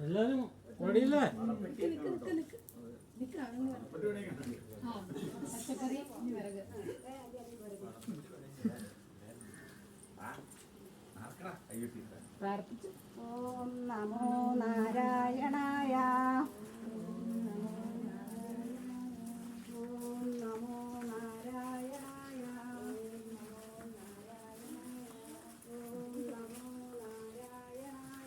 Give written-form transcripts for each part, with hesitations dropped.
എല്ലാരും റെഡിയല്ലേ? ഓം നമോ നാരായണായ. ഓം നമോ നാരായണായ. ഓം നമോ നാരായണായ.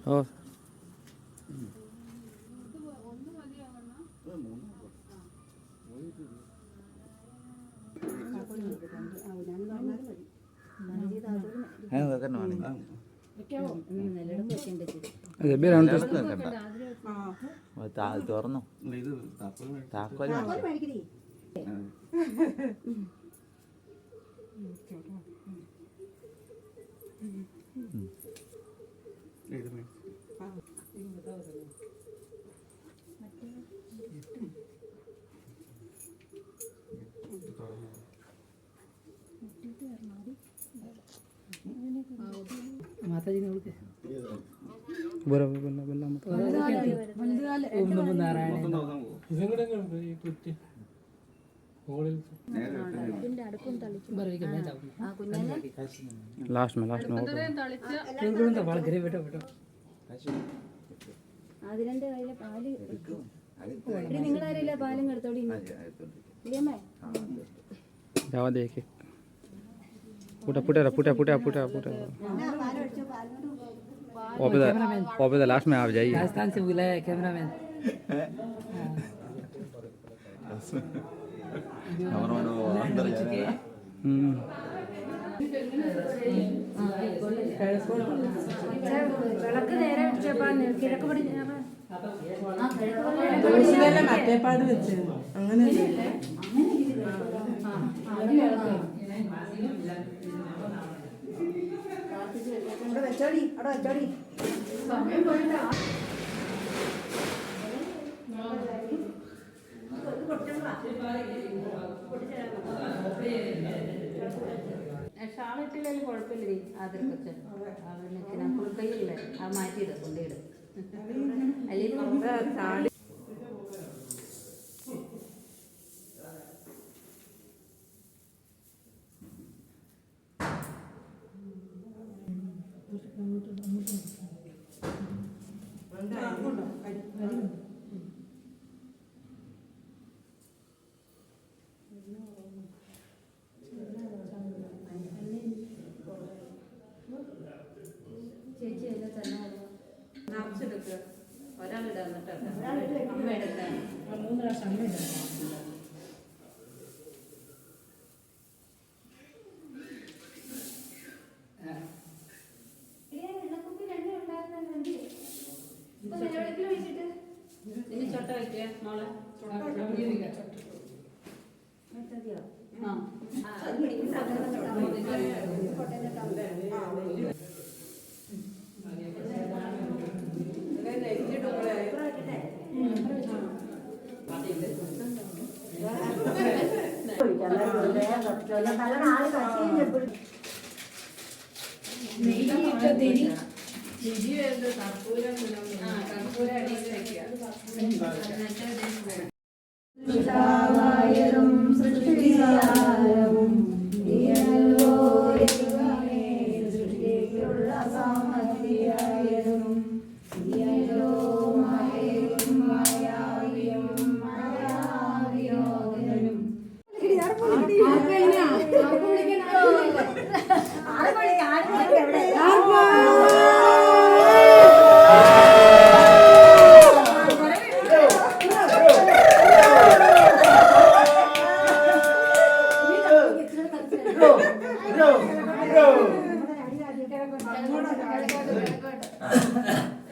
ഓ തുറന്നു താക്കോല് മാതാജിനെ വിളിക്ക്. लास्ट में അതിന്റെ കയ്യിലെ പാല് നിങ്ങളാരില്ല പാലും കെടുത്തോടി ഇല്ലമ്മേ. जावा देखे पुटा पुटा पुटा पुटा पुटा पुटा ओपे द लास्ट में आप जाइए. राजस्थान से बुलाया कैमरामैन. വിളക്ക് നേരെ കിഴക്ക് പടിഞ്ഞാറ് മറ്റേപ്പാട് വെച്ച് അങ്ങനെ വെച്ചോടി അവിടെ വെച്ചോടി. ഷാളിട്ടില്ലെങ്കിൽ കുഴപ്പമില്ലേ? അതിർക്കൊക്കെ കയ്യില്ലേ ആ മാറ്റിയിട് കൊണ്ടിട് അല്ലെങ്കിൽ ചേച്ചി അതിൽ തന്നെ നിറച്ചെടുക്കുക. ഒരാളിടാൻ അമ്മ എടുക്കാൻ 3 പ്രാവശ്യം അമ്മ ഇടാൻ. ഇനി ചൊട്ട വയ്ക്കുക മോളെ.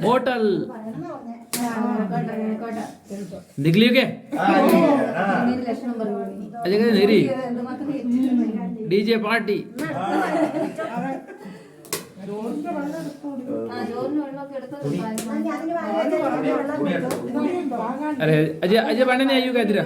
मोटल निकली क्या अजय कहते नेरी डीजे पार्टी अरे अजय अजय पांडे ने आयु क्या तेरा